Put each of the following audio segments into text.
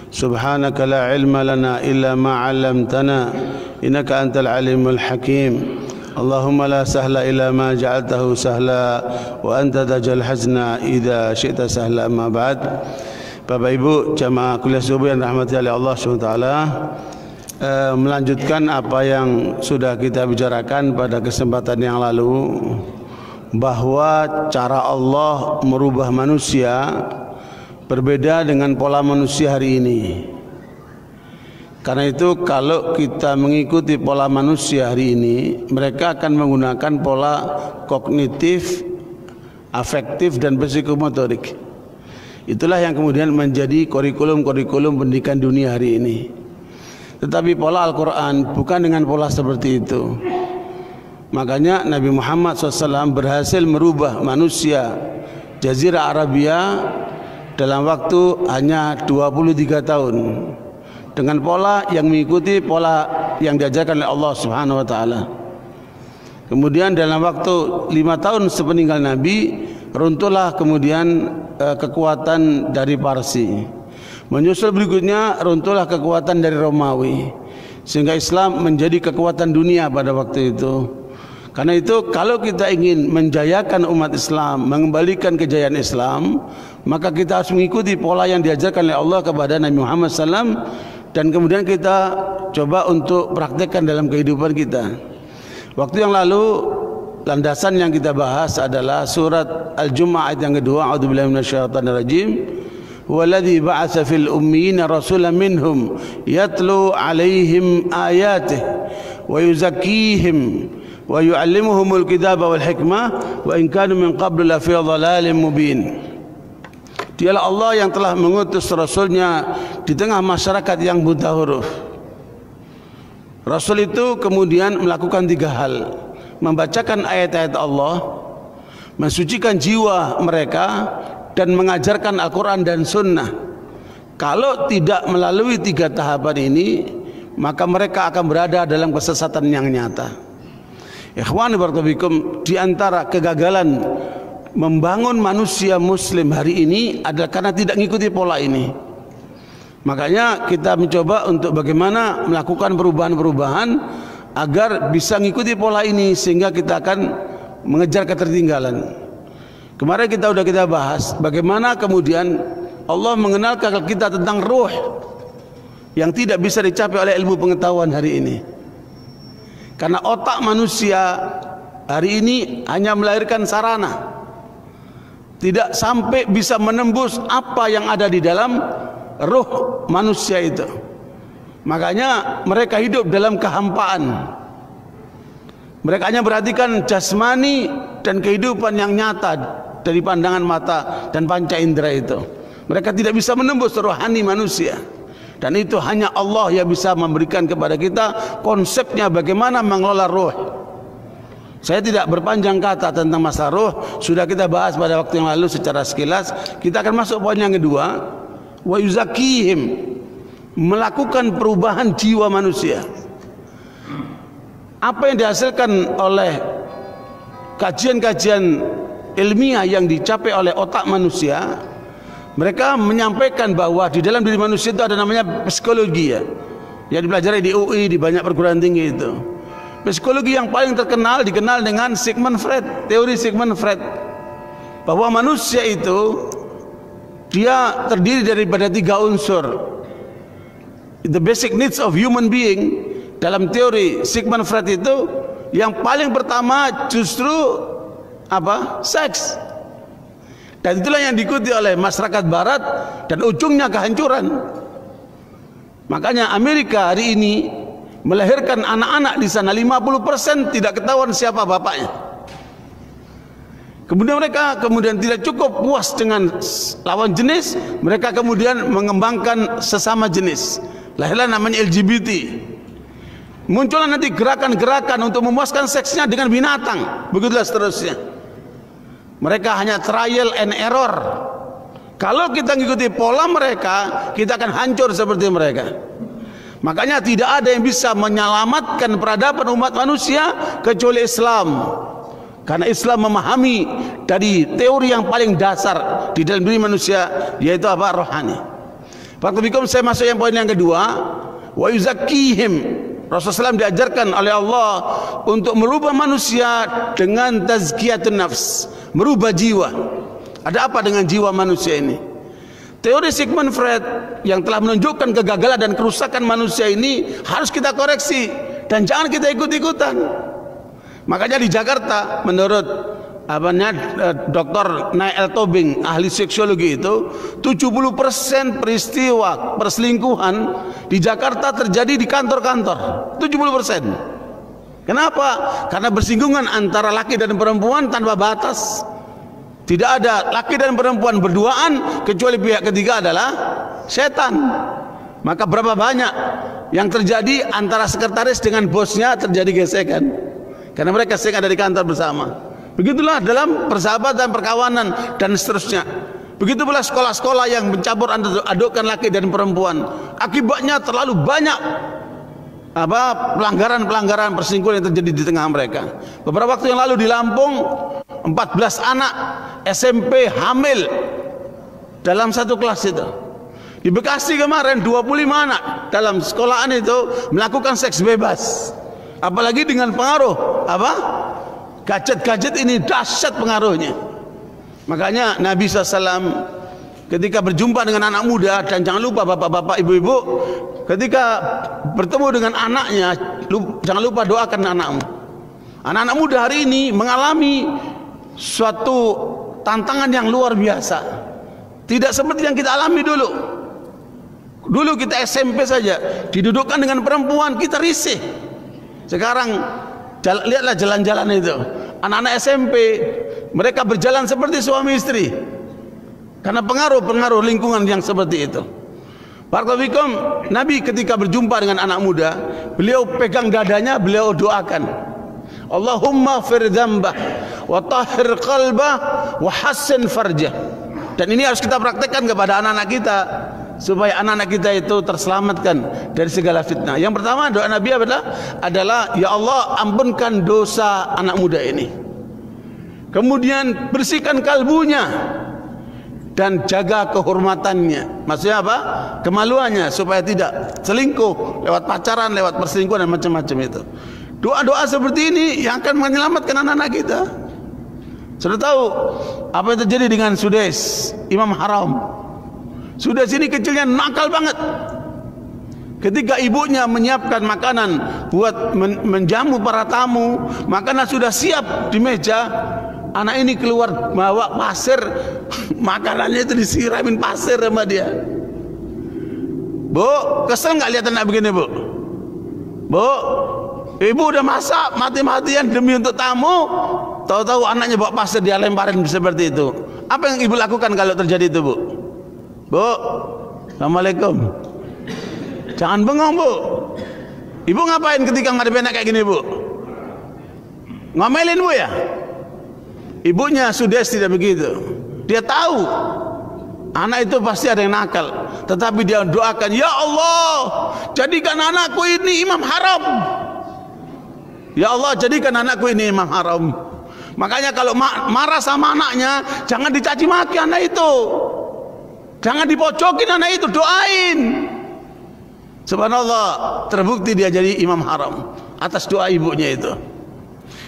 Subhanaka la ilma lana illa ma 'allamtana innaka antal alimul hakim. Allahumma la sahla illa ma ja'altahu sahla wa anta taj'al hazna idza syi'ta sahla. Amma ba'd. Bapak Ibu jamaah kuliah subuh yang dirahmati oleh Allah SWT, melanjutkan apa yang sudah kita bicarakan pada kesempatan yang lalu, bahwa cara Allah merubah manusia berbeda dengan pola manusia hari ini. Karena itu kalau kita mengikuti pola manusia hari ini, mereka akan menggunakan pola kognitif, afektif, dan psikomotorik. Itulah yang kemudian menjadi kurikulum-kurikulum pendidikan dunia hari ini. Tetapi pola Al-Quran bukan dengan pola seperti itu. Makanya Nabi Muhammad SAW berhasil merubah manusia Jazirah Arabia dalam waktu hanya 23 tahun dengan pola yang mengikuti pola yang diajarkan oleh Allah Subhanahu wa taala. Kemudian dalam waktu 5 tahun sepeninggal Nabi, runtuhlah kemudian kekuatan dari Parsi. Menyusul berikutnya runtuhlah kekuatan dari Romawi, sehingga Islam menjadi kekuatan dunia pada waktu itu. Karena itu kalau kita ingin menjayakan umat Islam, mengembalikan kejayaan Islam, maka kita harus mengikuti pola yang diajarkan oleh Allah kepada Nabi Muhammad SAW, dan kemudian kita coba untuk praktekkan dalam kehidupan kita. Waktu yang lalu landasan yang kita bahas adalah surat Al-Jumu'ah ayat yang kedua, a'udzubillahi minasyaitonir rajim. Huwallazi ba'atsa fil ummiyina rasulan minhum yatlu 'alaihim ayatihi wa yuzakkihim wa yu'allimuhumul kitaba wal hikmah wa in kanu min qablu la fi dhalalin mubin. Dialah Allah yang telah mengutus Rasulnya di tengah masyarakat yang buta huruf. Rasul itu kemudian melakukan 3 hal: membacakan ayat-ayat Allah, mensucikan jiwa mereka, dan mengajarkan Al-Quran dan Sunnah. Kalau tidak melalui 3 tahapan ini, maka mereka akan berada dalam kesesatan yang nyata. Ikhwani barakallahu, di antara kegagalan membangun manusia muslim hari ini adalah karena tidak mengikuti pola ini. Makanya kita mencoba untuk bagaimana melakukan perubahan-perubahan agar bisa mengikuti pola ini, sehingga kita akan mengejar ketertinggalan. Kemarin kita bahas bagaimana kemudian Allah mengenalkan kita tentang ruh yang tidak bisa dicapai oleh ilmu pengetahuan hari ini. Karena otak manusia hari ini hanya melahirkan sarana, tidak sampai bisa menembus apa yang ada di dalam ruh manusia itu. Makanya mereka hidup dalam kehampaan. Mereka hanya perhatikan jasmani dan kehidupan yang nyata dari pandangan mata dan panca indera itu. Mereka tidak bisa menembus rohani manusia. Dan itu hanya Allah yang bisa memberikan kepada kita konsepnya bagaimana mengelola ruh. Saya tidak berpanjang kata tentang masalah ruh, sudah kita bahas pada waktu yang lalu secara sekilas. Kita akan masuk poin yang kedua, wa yuzakkihim, melakukan perubahan jiwa manusia. Apa yang dihasilkan oleh kajian-kajian ilmiah yang dicapai oleh otak manusia, mereka menyampaikan bahwa di dalam diri manusia itu ada namanya psikologi, ya, yang dipelajari di UI, di banyak perguruan tinggi itu. Psikologi yang paling dikenal dengan Sigmund Freud, teori Sigmund Freud, bahwa manusia itu dia terdiri daripada 3 unsur. The basic needs of human being dalam teori Sigmund Freud itu, yang paling pertama justru apa? Seks. Dan itulah yang diikuti oleh masyarakat barat dan ujungnya kehancuran. Makanya Amerika hari ini melahirkan anak-anak di sana 50% tidak ketahuan siapa bapaknya. Kemudian mereka tidak cukup puas dengan lawan jenis, mereka kemudian mengembangkan sesama jenis. Lahirlah namanya LGBT. Muncullah nanti gerakan-gerakan untuk memuaskan seksnya dengan binatang, begitulah seterusnya. Mereka hanya trial and error. Kalau kita mengikuti pola mereka, kita akan hancur seperti mereka. Makanya tidak ada yang bisa menyelamatkan peradaban umat manusia kecuali Islam. Karena Islam memahami dari teori yang paling dasar di dalam diri manusia, yaitu apa? Rohani. Faktabikum, saya masuk yang poin yang kedua. Wa yuzakkihim. Rasulullah SAW diajarkan oleh Allah untuk merubah manusia dengan tazkiyatun nafs, merubah jiwa. Ada apa dengan jiwa manusia ini? Teori Sigmund Freud yang telah menunjukkan kegagalan dan kerusakan manusia ini harus kita koreksi dan jangan kita ikut-ikutan. Makanya di Jakarta, menurut Dr. Nael Tobing, ahli seksiologi itu, 70% peristiwa perselingkuhan di Jakarta terjadi di kantor-kantor. 70%. Kenapa? Karena bersinggungan antara laki dan perempuan tanpa batas. Tidak ada laki dan perempuan berduaan kecuali pihak ketiga adalah setan. Maka berapa banyak yang terjadi antara sekretaris dengan bosnya terjadi gesekan karena mereka sering ada di kantor bersama. Begitulah dalam persahabatan, perkawanan dan seterusnya. Begitu pula sekolah-sekolah yang mencampur adukkan laki dan perempuan. Akibatnya terlalu banyak pelanggaran-pelanggaran perselingkuhan yang terjadi di tengah mereka. Beberapa waktu yang lalu di Lampung, 14 anak SMP hamil dalam satu kelas itu. Di Bekasi kemarin 25 anak dalam sekolahan itu melakukan seks bebas. Apalagi dengan pengaruh gadget-gadget ini dahsyat pengaruhnya. Makanya Nabi SAW ketika berjumpa dengan anak muda, dan jangan lupa bapak-bapak, ibu-ibu, ketika bertemu dengan anaknya, jangan lupa doakan anakmu. Anak-anak muda hari ini mengalami suatu tantangan yang luar biasa. Tidak seperti yang kita alami dulu. Dulu kita SMP saja didudukkan dengan perempuan, kita risih. Sekarang lihatlah jalan-jalan itu, anak-anak SMP mereka berjalan seperti suami istri karena pengaruh lingkungan yang seperti itu. Barakallahu, Nabi ketika berjumpa dengan anak muda, beliau pegang dadanya, beliau doakan, Allahumma fir dzambah wa tahhir qalbah wa hassin farjah. Dan ini harus kita praktekkan kepada anak-anak kita supaya anak-anak kita itu terselamatkan dari segala fitnah. Yang pertama doa Nabi adalah ya Allah, ampunkan dosa anak muda ini. Kemudian bersihkan kalbunya dan jaga kehormatannya. Maksudnya apa? Kemaluannya, supaya tidak selingkuh lewat pacaran, lewat perselingkuhan dan macam-macam itu. Doa-doa seperti ini yang akan menyelamatkan anak-anak kita. Sudah tahu apa yang terjadi dengan Sudais, Imam Haram. Sudais ini kecilnya nakal banget. Ketika ibunya menyiapkan makanan buat menjamu para tamu, makanan sudah siap di meja, anak ini keluar bawa pasir, makanannya itu disiramin pasir sama dia. Bu, kesel nggak lihat anak begini, Bu? Bu, ibu udah masak mati-matian demi untuk tamu, tahu-tahu anaknya bawa pasir dia lemparin seperti itu. Apa yang ibu lakukan kalau terjadi itu, Bu? Bu, assalamualaikum. Jangan bengong, Bu. Ibu ngapain ketika ngadepin anak kayak gini, Bu? Ngomelin, Bu, ya? Ibunya sudah tidak begitu. Dia tahu anak itu pasti ada yang nakal, tetapi dia doakan, ya Allah, jadikan anakku ini imam haram. Ya Allah, jadikan anakku ini imam haram. Makanya kalau marah sama anaknya, jangan dicaci maki anak itu. Jangan dipojokin anak itu, doain. Subhanallah, terbukti dia jadi imam haram atas doa ibunya itu.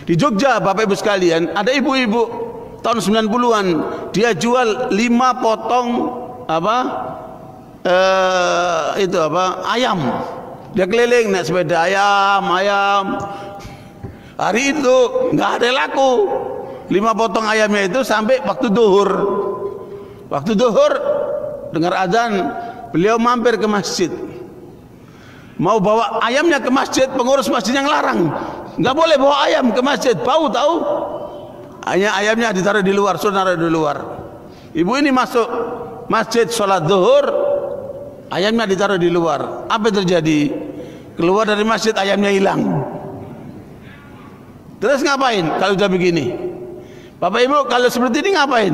Di Jogja, Bapak Ibu sekalian, ada ibu-ibu tahun 90-an, dia jual 5 potong ayam. Dia keliling naik sepeda, ayam. Hari itu nggak ada laku. 5 potong ayamnya itu sampai waktu duhur. Waktu duhur dengar azan, beliau mampir ke masjid. Mau bawa ayamnya ke masjid, pengurus masjid yang larang. Nggak boleh bawa ayam ke masjid, bau tahu. Hanya ayamnya ditaruh di luar, saudara di luar. Ibu ini masuk masjid sholat zuhur, ayamnya ditaruh di luar. Apa yang terjadi? Keluar dari masjid, ayamnya hilang. Terus ngapain kalau udah begini? Bapak Ibu kalau seperti ini ngapain?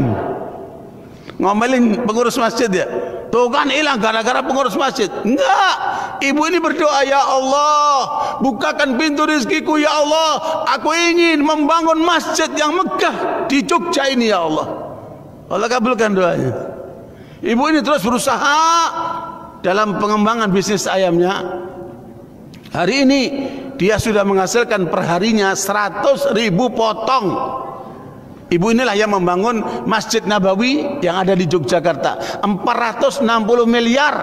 Ngomelin pengurus masjid ya? Tuh kan hilang gara-gara pengurus masjid. Enggak, ibu ini berdoa, ya Allah, bukakan pintu rezekiku ya Allah, aku ingin membangun masjid yang megah di Jogja ini ya Allah. Allah kabulkan doanya. Ibu ini terus berusaha dalam pengembangan bisnis ayamnya. Hari ini dia sudah menghasilkan perharinya 100.000 potong. Ibu inilah yang membangun Masjid Nabawi yang ada di Yogyakarta, 460 miliar.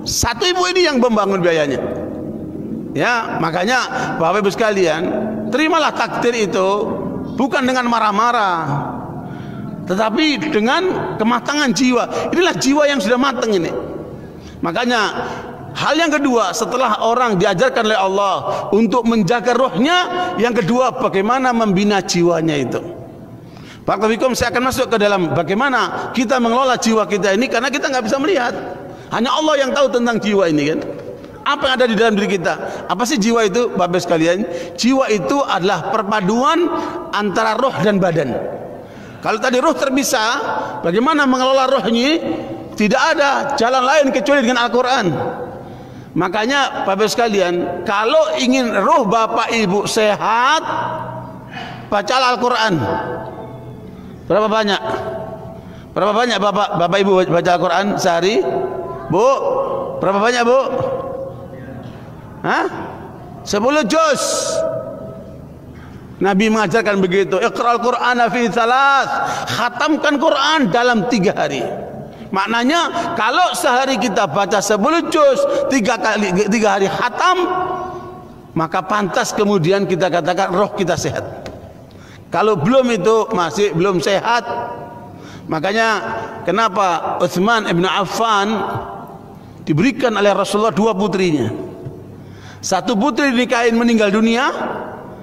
Satu ibu ini yang membangun biayanya. Ya, makanya Bapak Ibu sekalian, terimalah takdir itu bukan dengan marah-marah, tetapi dengan kematangan jiwa. Inilah jiwa yang sudah matang ini. Makanya hal yang kedua, setelah orang diajarkan oleh Allah untuk menjaga rohnya, yang kedua bagaimana membina jiwanya itu. Pak Tafikum, saya akan masuk ke dalam bagaimana kita mengelola jiwa kita ini, karena kita nggak bisa melihat. Hanya Allah yang tahu tentang jiwa ini kan. Apa yang ada di dalam diri kita? Apa sih jiwa itu, Bapak sekalian? Jiwa itu adalah perpaduan antara roh dan badan. Kalau tadi roh terpisah, bagaimana mengelola rohnya? Tidak ada jalan lain kecuali dengan Al-Quran. Makanya Bapak sekalian, kalau ingin roh Bapak Ibu sehat, baca Al-Quran. Berapa banyak? Berapa banyak Bapak Ibu baca Al-Quran sehari? Bu, berapa banyak Bu? Hah? 10 juz. Nabi mengajarkan begitu. Iqra'al Qur'ana fi thalath. Khatamkan Quran dalam 3 hari. Maknanya kalau sehari kita baca 10 juz, 3 hari khatam, maka pantas kemudian kita katakan roh kita sehat. Kalau belum itu masih belum sehat. Makanya kenapa Utsman ibn Affan diberikan oleh Rasulullah 2 putrinya. Satu putri dinikahin meninggal dunia,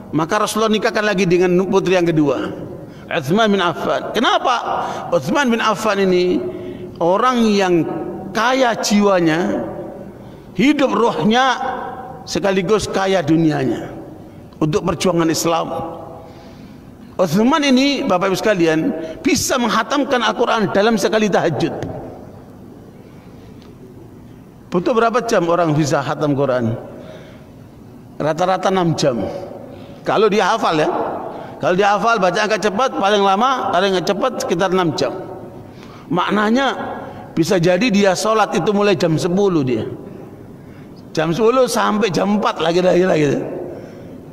maka Rasulullah nikahkan lagi dengan putri yang kedua, Utsman bin Affan. Kenapa? Utsman bin Affan ini orang yang kaya jiwanya, hidup rohnya, sekaligus kaya dunianya untuk perjuangan Islam. Utsman ini Bapak Ibu sekalian bisa menghatamkan Al-Quran dalam sekali tahajud. Butuh berapa jam orang bisa khatam Quran? Rata-rata 6 jam. Kalau dia hafal ya. Kalau dia hafal baca agak cepat, paling lama, paling cepat sekitar 6 jam. Maknanya bisa jadi dia sholat itu mulai jam 10 dia. Jam 10 sampai jam 4 lagi.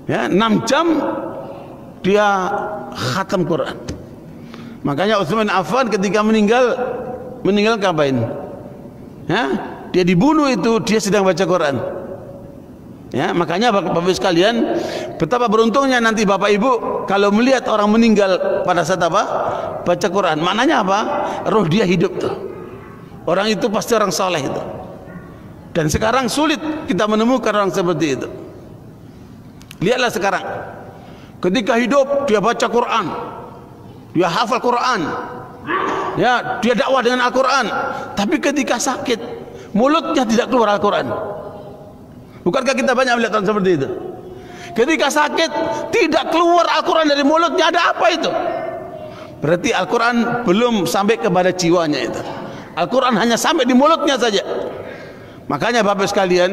Ya, 6 jam dia khatam Quran. Makanya Utsman bin Affan ketika meninggal ngapain? Ya, dia dibunuh itu dia sedang baca Quran. Ya, makanya Bapak Ibu sekalian, betapa beruntungnya nanti Bapak Ibu kalau melihat orang meninggal pada saat apa? Baca Quran. Maknanya apa? Roh dia hidup tuh. Orang itu pasti orang saleh itu. Dan sekarang sulit kita menemukan orang seperti itu. Lihatlah sekarang. Ketika hidup dia baca Quran. Dia hafal Quran. Ya, dia dakwah dengan Al-Quran. Tapi ketika sakit, mulutnya tidak keluar Al-Quran. Bukankah kita banyak melihat orang seperti itu? Ketika sakit tidak keluar Al-Quran dari mulutnya, ada apa itu? Berarti Al-Quran belum sampai kepada jiwanya itu. Al-Quran hanya sampai di mulutnya saja. Makanya Bapak sekalian,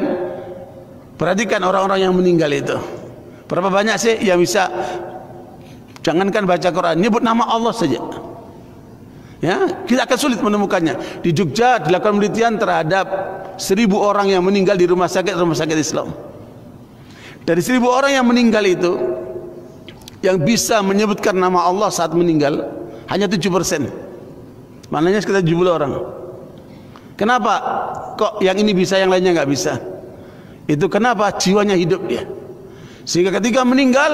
perhatikan orang-orang yang meninggal itu. Berapa banyak sih yang bisa, jangankan baca Quran, nyebut nama Allah saja. Ya, kita akan sulit menemukannya. Di Jogja dilakukan penelitian terhadap 1.000 orang yang meninggal di rumah sakit Islam. Dari 1.000 orang yang meninggal itu, yang bisa menyebutkan nama Allah saat meninggal hanya 7%. Maknanya sekitar 70 orang. Kenapa kok yang ini bisa, yang lainnya nggak bisa? Itu kenapa? Jiwanya hidup dia. Sehingga ketika meninggal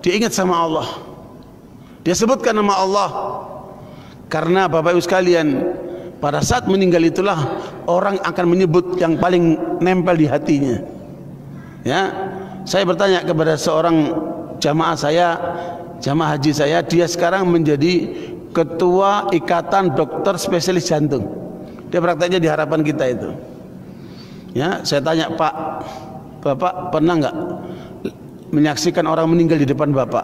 dia ingat sama Allah. Dia sebutkan nama Allah. Karena Bapak Ibu sekalian, pada saat meninggal itulah orang akan menyebut yang paling nempel di hatinya. Ya, saya bertanya kepada seorang jamaah saya, jamaah haji saya, dia sekarang menjadi ketua Ikatan Dokter Spesialis Jantung. Dia prakteknya di Harapan Kita itu. Ya, saya tanya, Pak, Bapak pernah nggak menyaksikan orang meninggal di depan Bapak?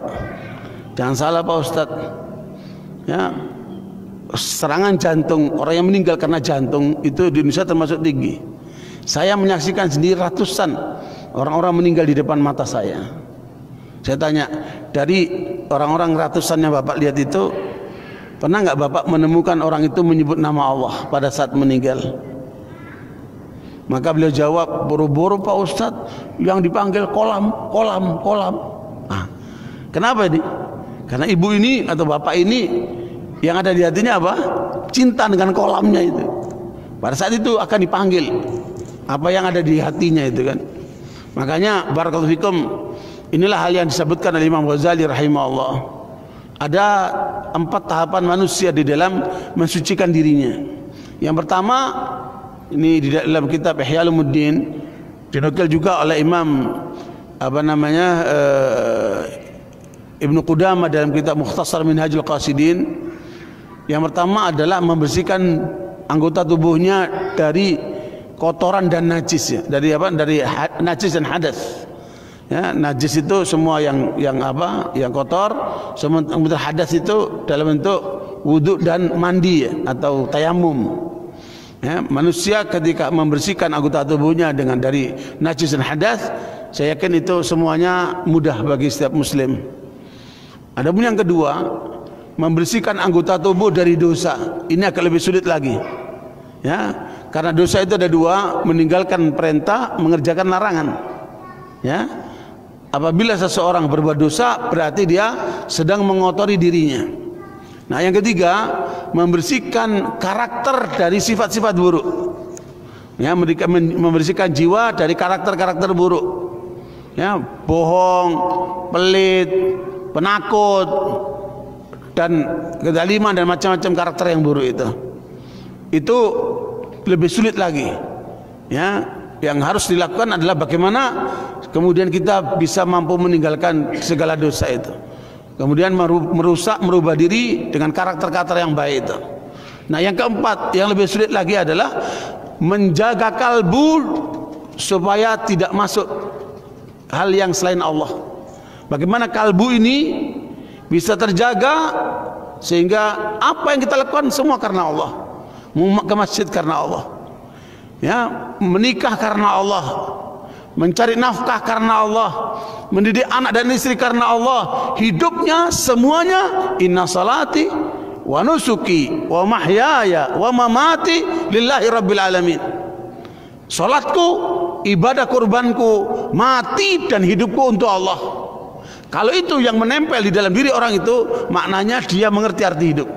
Jangan salah Pak Ustadz. Ya, serangan jantung, orang yang meninggal karena jantung itu di Indonesia termasuk tinggi. Saya menyaksikan sendiri ratusan orang-orang meninggal di depan mata saya. Saya tanya, dari orang-orang ratusan yang Bapak lihat itu, pernah nggak Bapak menemukan orang itu menyebut nama Allah pada saat meninggal? Maka beliau jawab, boro-boro Pak Ustadz, yang dipanggil kolam. Nah, kenapa ini? Karena ibu ini atau bapak ini yang ada di hatinya apa? Cinta dengan kolamnya itu. Pada saat itu akan dipanggil apa yang ada di hatinya itu kan. Makanya barakallahu fikum, inilah hal yang disebutkan oleh Imam Ghazali rahimahullah. Ada 4 tahapan manusia di dalam mensucikan dirinya. Yang pertama, ini di dalam kitab Ihya Ulumuddin, dinukil juga oleh Imam Ibnu Qudamah dalam kitab Mukhtasar Minhajul Qasidin. Yang pertama adalah membersihkan anggota tubuhnya dari kotoran dan najis ya. Dari apa? Dari najis dan hadas. Ya, najis itu semua yang kotor, sementara hadas itu dalam bentuk wudhu dan mandi ya, atau tayamum. Ya, manusia ketika membersihkan anggota tubuhnya dengan dari najis dan hadas, saya yakin itu semuanya mudah bagi setiap muslim. Adapun yang kedua, membersihkan anggota tubuh dari dosa. Ini akan lebih sulit lagi. Ya, karena dosa itu ada 2, meninggalkan perintah, mengerjakan larangan. Ya. Apabila seseorang berbuat dosa, berarti dia sedang mengotori dirinya. Nah, yang ketiga, membersihkan karakter dari sifat-sifat buruk. Ya, membersihkan jiwa dari karakter-karakter buruk. Ya, bohong, pelit, penakut, dan kezaliman dan macam-macam karakter yang buruk itu lebih sulit lagi. Ya, yang harus dilakukan adalah bagaimana kemudian kita bisa mampu meninggalkan segala dosa itu, kemudian merubah diri dengan karakter-karakter yang baik itu. Nah, yang keempat yang lebih sulit lagi adalah menjaga kalbu supaya tidak masuk hal yang selain Allah. Bagaimana kalbu ini bisa terjaga sehingga apa yang kita lakukan semua karena Allah, mau ke masjid karena Allah, ya, menikah karena Allah, mencari nafkah karena Allah, mendidik anak dan istri karena Allah, hidupnya semuanya inna salati wa nusuki wa mahyaya wa mamati lillahi rabbil alamin. Salatku, ibadah kurbanku, mati dan hidupku untuk Allah. Kalau itu yang menempel di dalam diri orang itu, maknanya dia mengerti arti hidup,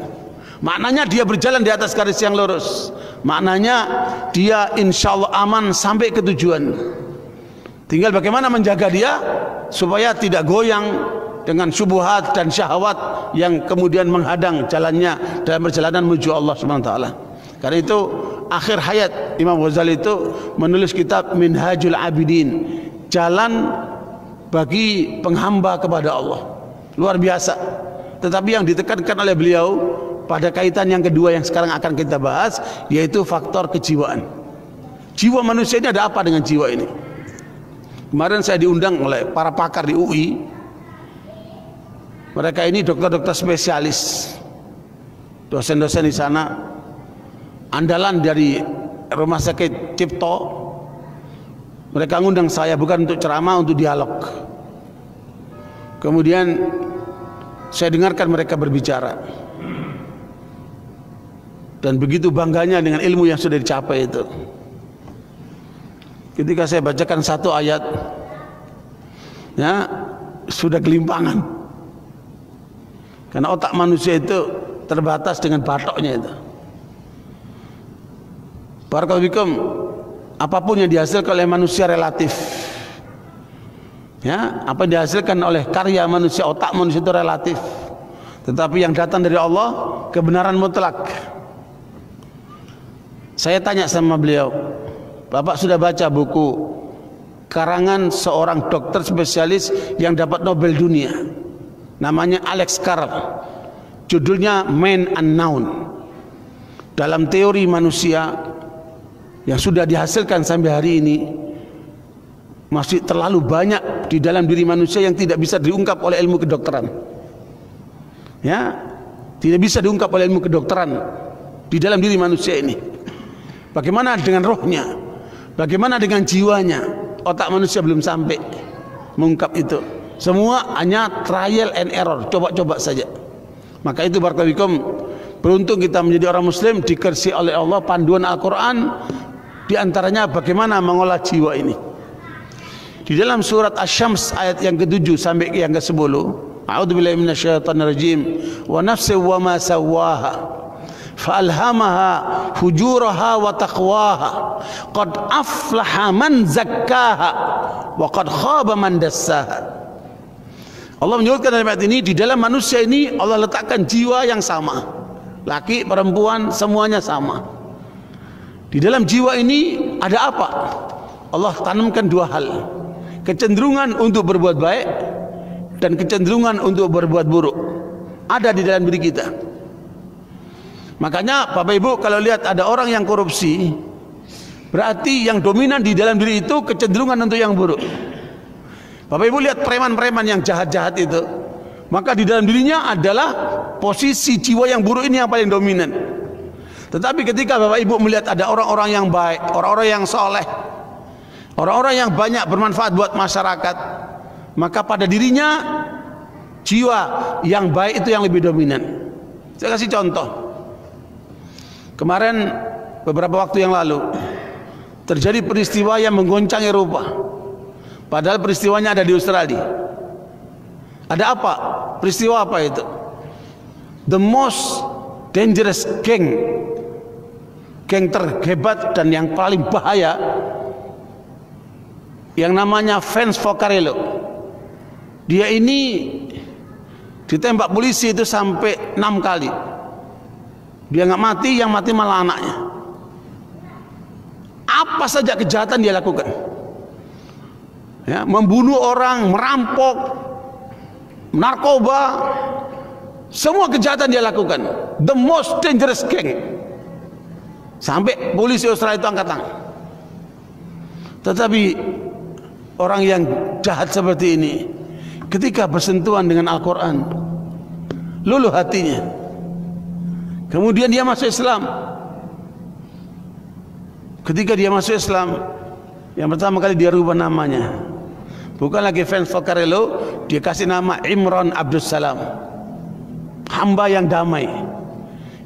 maknanya dia berjalan di atas garis yang lurus, maknanya dia insya Allah aman sampai ke tujuan. Tinggal bagaimana menjaga dia supaya tidak goyang dengan syubhat dan syahwat yang kemudian menghadang jalannya dalam perjalanan menuju Allah Subhanahu wa taala. Karena itu akhir hayat Imam Ghazali itu menulis kitab Minhajul Abidin, jalan bagi penghamba kepada Allah. Luar biasa. Tetapi yang ditekankan oleh beliau pada kaitan yang kedua yang sekarang akan kita bahas, yaitu faktor kejiwaan. Jiwa manusia ini ada apa dengan jiwa ini? Kemarin saya diundang oleh para pakar di UI. Mereka ini dokter-dokter spesialis, dosen-dosen di sana, andalan dari Rumah Sakit Cipto. Mereka ngundang saya bukan untuk ceramah, untuk dialog. Kemudian saya dengarkan mereka berbicara, dan begitu bangganya dengan ilmu yang sudah dicapai itu. Ketika saya bacakan satu ayat, ya, sudah gelimpangan. Karena otak manusia itu terbatas dengan batoknya itu. Barakallahu fikum, apapun yang dihasilkan oleh manusia relatif. Ya, apa yang dihasilkan oleh karya manusia, otak manusia itu relatif. Tetapi yang datang dari Allah kebenaran mutlak. Saya tanya sama beliau, Bapak sudah baca buku karangan seorang dokter spesialis yang dapat Nobel dunia, namanya Alex Carrel, judulnya Man and Noun. Dalam teori manusia yang sudah dihasilkan sampai hari ini, masih terlalu banyak di dalam diri manusia yang tidak bisa diungkap oleh ilmu kedokteran. Ya, tidak bisa diungkap oleh ilmu kedokteran di dalam diri manusia ini. Bagaimana dengan rohnya? Bagaimana dengan jiwanya? Otak manusia belum sampai mengungkap itu. Semua hanya trial and error, coba-coba saja. Maka itu barakallahu fikum, beruntung kita menjadi orang muslim, dikasih oleh Allah panduan Al-Quran Di antaranya bagaimana mengolah jiwa ini. Di dalam surat Asy-Syams ayat yang ke-7 sampai yang ke-10, A'udzubillahi minasyaitonirrajim. Wa nafsin wa ma sawwaha fa'alhamaha fujuraha wa taqwaha qad aflaha man zakkaha wa qad khaba man dassaha. Allah menyebutkan dalam ayat ini, di dalam manusia ini Allah letakkan jiwa yang sama, laki, perempuan, semuanya sama. Di dalam jiwa ini ada apa? Allah tanamkan dua hal, kecenderungan untuk berbuat baik dan kecenderungan untuk berbuat buruk ada di dalam diri kita. Makanya Bapak Ibu kalau lihat ada orang yang korupsi, berarti yang dominan di dalam diri itu kecenderungan untuk yang buruk. Bapak Ibu lihat preman-preman yang jahat-jahat itu, maka di dalam dirinya adalah posisi jiwa yang buruk ini yang paling dominan. Tetapi ketika Bapak Ibu melihat ada orang-orang yang baik, orang-orang yang soleh, orang-orang yang banyak bermanfaat buat masyarakat, maka pada dirinya jiwa yang baik itu yang lebih dominan. Saya kasih contoh. Kemarin beberapa waktu yang lalu terjadi peristiwa yang menggoncang Eropa, padahal peristiwanya ada di Australia. Ada apa? Peristiwa apa itu? The most dangerous gang terhebat dan yang paling bahaya yang namanya Vince Focarello. Dia ini ditembak polisi itu sampai 6 kali. Dia nggak mati, yang mati malah anaknya. Apa saja kejahatan dia lakukan, ya, membunuh orang, merampok, narkoba, semua kejahatan dia lakukan. The most dangerous gang. Sampai polisi Australia itu angkat tangan. Tetapi orang yang jahat seperti ini ketika bersentuhan dengan Al-Quran, luluh hatinya. Kemudian dia masuk Islam. Ketika dia masuk Islam, yang pertama kali dia rubah namanya. Bukan lagi Vince Focarello, dia kasih nama Imran Abdul Salam, hamba yang damai.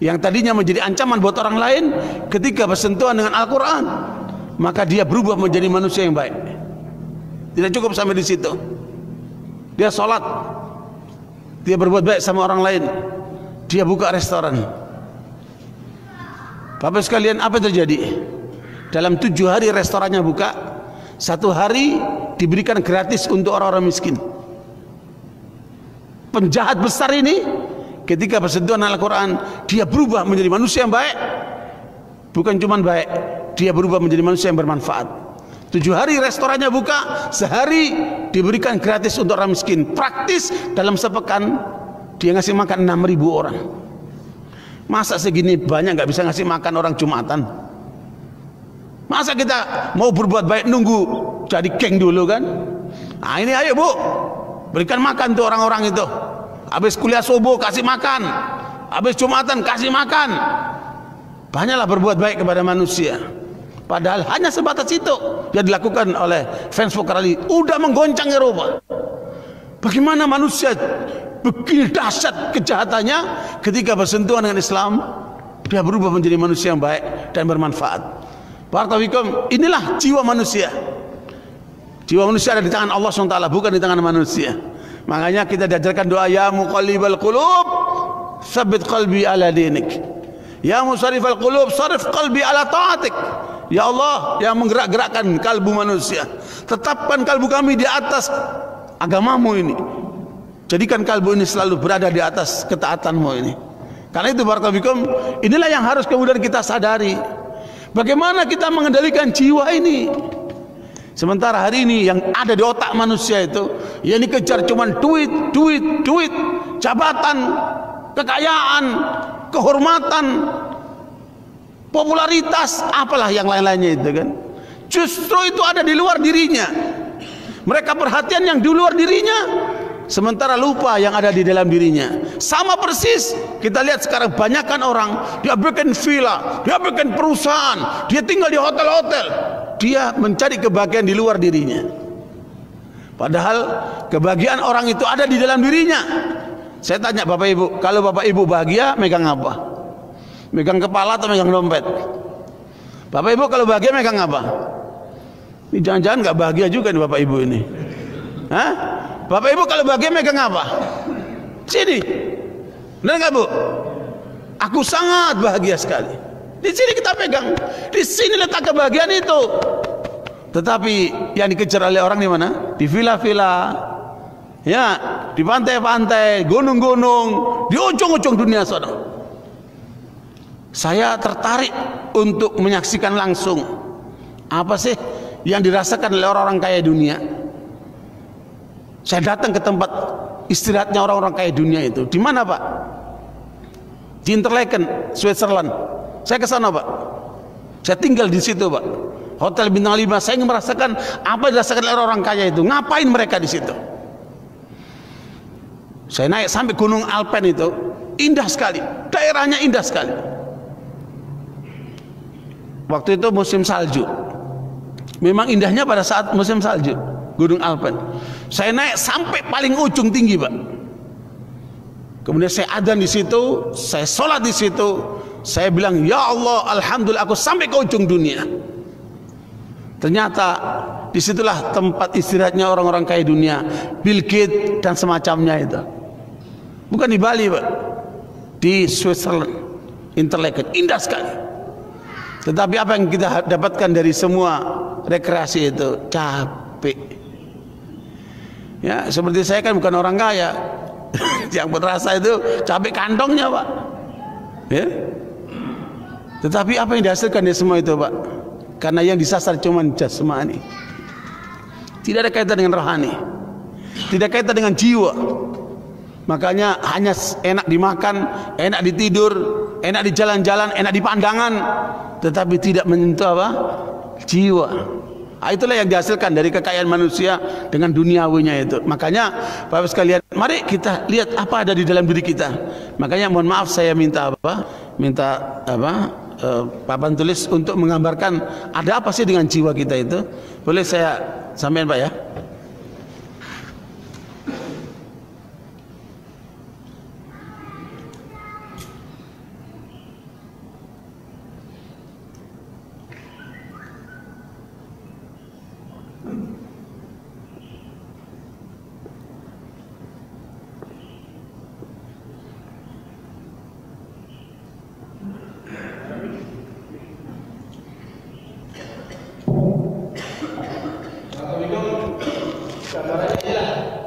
Yang tadinya menjadi ancaman buat orang lain, ketika bersentuhan dengan Al-Quran, maka dia berubah menjadi manusia yang baik. Tidak cukup sampai di situ. Dia sholat, dia berbuat baik sama orang lain, dia buka restoran. Bapak sekalian, apa yang terjadi? Dalam 7 hari restorannya buka, 1 hari diberikan gratis untuk orang-orang miskin. Penjahat besar ini ketika bersentuhan dengan Al-Quran, dia berubah menjadi manusia yang baik. Bukan cuma baik, dia berubah menjadi manusia yang bermanfaat. 7 hari restorannya buka, sehari diberikan gratis untuk orang miskin. Praktis dalam sepekan dia ngasih makan 6.000 orang. Masa segini banyak nggak bisa ngasih makan orang Jumatan? Masa kita mau berbuat baik nunggu jadi geng dulu kan? Nah ini ayo Bu, berikan makan tuh orang-orang itu. Habis kuliah subuh kasih makan, habis Jumatan kasih makan. Banyaklah berbuat baik kepada manusia. Padahal hanya sebatas itu yang dilakukan oleh Vince Focarello, udah menggoncang Eropa. Bagaimana manusia begini dahsyat kejahatannya, ketika bersentuhan dengan Islam dia berubah menjadi manusia yang baik dan bermanfaat. Barakallahu, inilah jiwa manusia. Jiwa manusia ada di tangan Allah SWT, bukan di tangan manusia. Makanya kita diajarkan doa, ya muqallibal qulub tsabbit qalbi ala dinik, ya musarrifal qulub sarif qalbi ala ta'atik. Ya Allah yang menggerak-gerakkan kalbu manusia, tetapkan kalbu kami di atas agamamu ini. Jadikan kalbu ini selalu berada di atas ketaatanmu ini. Karena itu barakallahu, inilah yang harus kemudian kita sadari. Bagaimana kita mengendalikan jiwa ini? Sementara hari ini yang ada di otak manusia itu yang dikejar cuman duit, jabatan, kekayaan, kehormatan, popularitas, apalah yang lain-lainnya itu kan. Justru itu ada di luar dirinya. Mereka perhatian yang di luar dirinya, sementara lupa yang ada di dalam dirinya. Sama persis kita lihat sekarang banyakkan orang, dia bikin villa, dia bikin perusahaan, dia tinggal di hotel-hotel, dia mencari kebahagiaan di luar dirinya. Padahal kebahagiaan orang itu ada di dalam dirinya. Saya tanya Bapak Ibu, kalau Bapak Ibu bahagia megang apa? Megang kepala atau megang dompet? Bapak Ibu kalau bahagia megang apa? Ini jangan-jangan nggak bahagia juga nih Bapak Ibu ini. Hah? Bapak Ibu kalau bahagia megang apa? Sini. Benar nggak Bu? Aku sangat bahagia sekali. Di sini kita pegang. Di sini letak kebahagiaan itu. Tetapi yang dikejar oleh orang di mana? Di villa-villa, ya, di pantai-pantai, gunung-gunung, di ujung-ujung dunia sana. Saya tertarik untuk menyaksikan langsung apa sih yang dirasakan oleh orang-orang kaya dunia. Saya datang ke tempat istirahatnya orang-orang kaya dunia itu. Di mana Pak? Di Interlaken, Switzerland. Saya ke sana Pak. Saya tinggal di situ Pak. Hotel bintang 5. Saya ingin merasakan apa yang dirasakan oleh orang-orang kaya itu. Ngapain mereka di situ? Saya naik sampai Gunung Alpen itu, indah sekali. Daerahnya indah sekali. Waktu itu musim salju. Memang indahnya pada saat musim salju, Gunung Alpen. Saya naik sampai paling ujung tinggi Pak. Kemudian saya adzan di situ, saya sholat di situ. Saya bilang, ya Allah, alhamdulillah aku sampai ke ujung dunia. Ternyata disitulah tempat istirahatnya orang-orang kaya dunia, Bill Gates dan semacamnya itu. Bukan di Bali Pak, di Switzerland, Interlaken, indah sekali. Tetapi apa yang kita dapatkan dari semua rekreasi itu? Capek. Ya, seperti saya kan bukan orang kaya. Yang berasa itu capek kantongnya Pak. Ya. Tetapi apa yang dihasilkan dari semua itu Pak? Karena yang disasar cuma jasmani, tidak ada kaitan dengan rohani, tidak kaitan dengan jiwa. Makanya hanya enak dimakan, enak ditidur, enak di jalan-jalan, enak di pandangan, tetapi tidak menyentuh apa? Jiwa. Nah, itulah yang dihasilkan dari kekayaan manusia dengan duniawinya itu. Makanya Bapak sekalian, mari kita lihat apa ada di dalam diri kita. Makanya mohon maaf saya minta apa? Minta apa? Papan tulis untuk menggambarkan ada apa sih dengan jiwa kita itu. Boleh saya sampaikan Pak ya?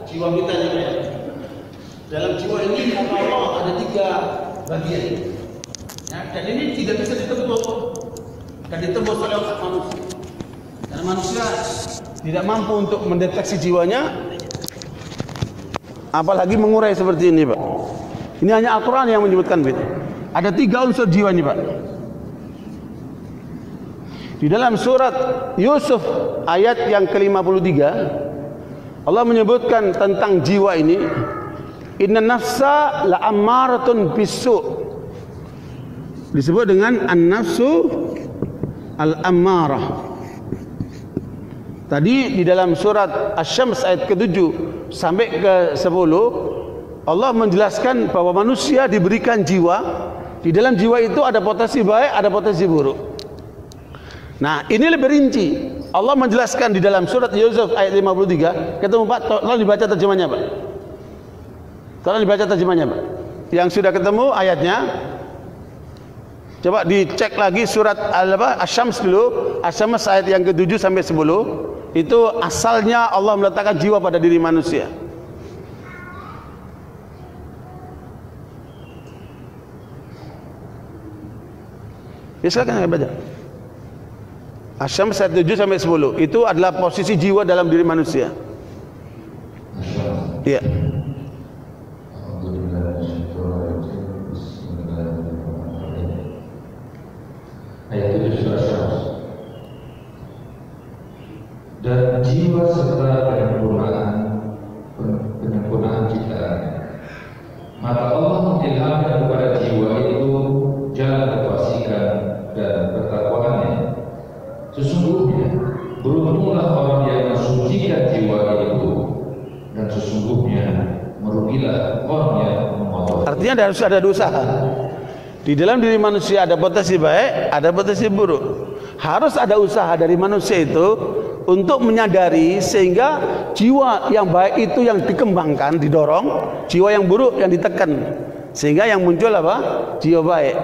Jiwa kita ini, dalam jiwa ini kata Allah ada 3 bagian. Ya, dan ini tidak bisa ditembus dan ditembus oleh otak manusia. Karena manusia tidak mampu untuk mendeteksi jiwanya, apalagi mengurai seperti ini Pak. Ini hanya Al-Quran yang menyebutkan begitu. Ada 3 unsur jiwa ini Pak. Di dalam surat Yusuf ayat yang ke-53, Allah menyebutkan tentang jiwa ini, inna nafsa la ammaratun bisu. Disebut dengan an-nafsu al-ammarah. Tadi di dalam surat Asy-Syams ayat ke-7 sampai ke-10, Allah menjelaskan bahwa manusia diberikan jiwa. Di dalam jiwa itu ada potensi baik, ada potensi buruk. Nah, ini lebih rinci. Allah menjelaskan di dalam surat Yusuf ayat 53. Ketemu Pak, tolong dibaca terjemahnya Pak. Tolong dibaca terjemahnya Pak. Yang sudah ketemu ayatnya, coba dicek lagi surat Asy-Syams dulu. Asy-Syams ayat yang ke-7 sampai 10. Itu asalnya Allah meletakkan jiwa pada diri manusia. Ya silakan baca. Asy-Syams ayat 7 sampai 10 itu adalah posisi jiwa dalam diri manusia. Iya. Ayat 7 surah Asy-Syams. Dan jiwa serta penyempurnaan ciptaannya. Maka Allah mengilhamkan kepada jiwa itu jalan kefasikan dan ketakwaannya. Sesungguhnya beruntunglah orang yang mensucikan jiwa itu, dan sesungguhnya merugilah orang yang mengotori. Artinya harus ada usaha. Di dalam diri manusia ada potensi baik, ada potensi buruk. Harus ada usaha dari manusia itu untuk menyadari sehingga jiwa yang baik itu yang dikembangkan, didorong, jiwa yang buruk yang ditekan, sehingga yang muncul apa? Jiwa baik.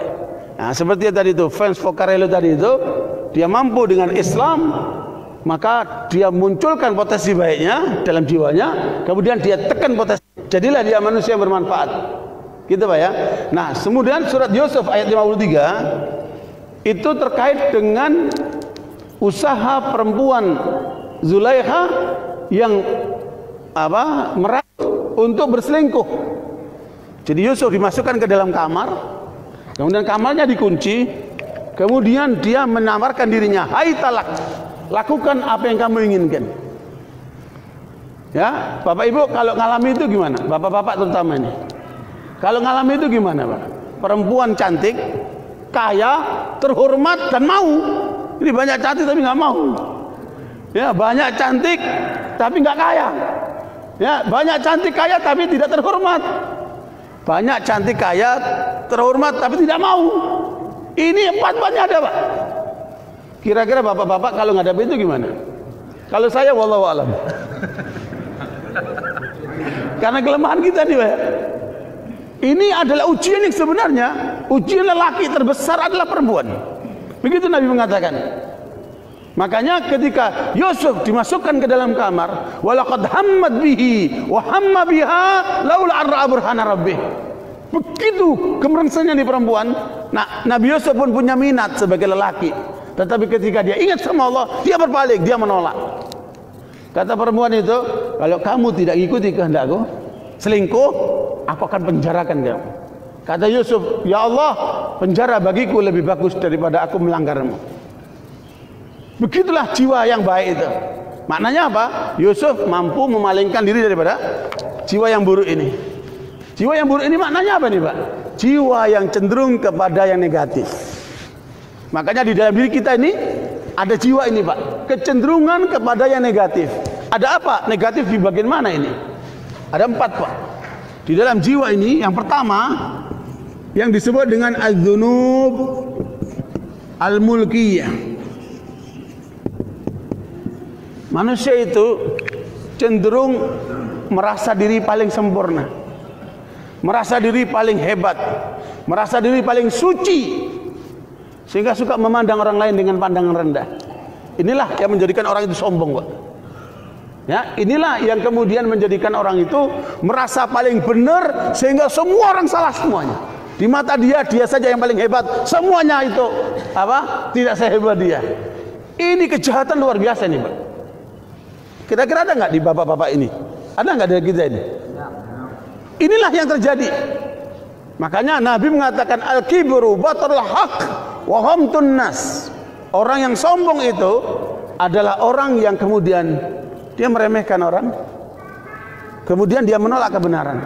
Nah, seperti tadi itu Franz Foccarello tadi itu, dia mampu dengan Islam, maka dia munculkan potensi baiknya dalam jiwanya, kemudian dia tekan potensi, jadilah dia manusia yang bermanfaat. Gitu Pak ya. Nah, kemudian surat Yusuf ayat 53 itu terkait dengan usaha perempuan Zulaikha yang merayu untuk berselingkuh. Jadi Yusuf dimasukkan ke dalam kamar, kemudian kamarnya dikunci, kemudian dia menawarkan dirinya, "Hai talak, lakukan apa yang kamu inginkan." Ya, Bapak Ibu kalau ngalami itu gimana? Bapak-bapak terutama ini. Kalau ngalami itu gimana, Pak? Perempuan cantik, kaya, terhormat dan mau. Ini banyak cantik tapi nggak mau. Ya, banyak cantik tapi nggak kaya. Ya, banyak cantik kaya tapi tidak terhormat. Banyak cantik kaya, terhormat tapi tidak mau. Ini empat-empatnya ada, Pak. Kira-kira bapak-bapak kalau ngadep itu gimana? Kalau saya wallahu alam. Karena kelemahan kita nih, Pak. Ini adalah ujian yang sebenarnya, ujian lelaki terbesar adalah perempuan. Begitu Nabi mengatakan. Makanya ketika Yusuf dimasukkan ke dalam kamar, walaqad hammat bihi wa hamma biha laula arra burhana rabbih. Begitu gemerengsannya di perempuan. Nah, Nabi Yusuf pun punya minat sebagai lelaki. Tetapi ketika dia ingat sama Allah, dia berpaling, dia menolak. Kata perempuan itu, kalau kamu tidak ikuti kehendakku, selingkuh, aku akan penjarakan kamu. Kata Yusuf, ya Allah, penjara bagiku lebih bagus daripada aku melanggarmu. Begitulah jiwa yang baik itu. Maknanya apa? Yusuf mampu memalingkan diri daripada jiwa yang buruk ini. Jiwa yang buruk ini maknanya apa nih, Pak? Jiwa yang cenderung kepada yang negatif. Makanya di dalam diri kita ini ada jiwa ini, Pak, kecenderungan kepada yang negatif. Ada apa? Negatif di bagian mana ini? Ada 4, Pak. Di dalam jiwa ini yang pertama yang disebut dengan az-dzunub al-mulkiyah. Manusia itu cenderung merasa diri paling sempurna, merasa diri paling hebat, merasa diri paling suci, sehingga suka memandang orang lain dengan pandangan rendah. Inilah yang menjadikan orang itu sombong, Pak. Ya, inilah yang kemudian menjadikan orang itu merasa paling benar sehingga semua orang salah semuanya. Di mata dia, dia saja yang paling hebat. Semuanya itu tidak sehebat dia. Ini kejahatan luar biasa nih, Pak. Kira-kira ada nggak di bapak-bapak ini? Ada nggak dari kita ini? Inilah yang terjadi. Makanya Nabi mengatakan al-kibru batarul haq wa ghamtun nas. Orang yang sombong itu adalah orang yang kemudian dia meremehkan orang, kemudian dia menolak kebenaran.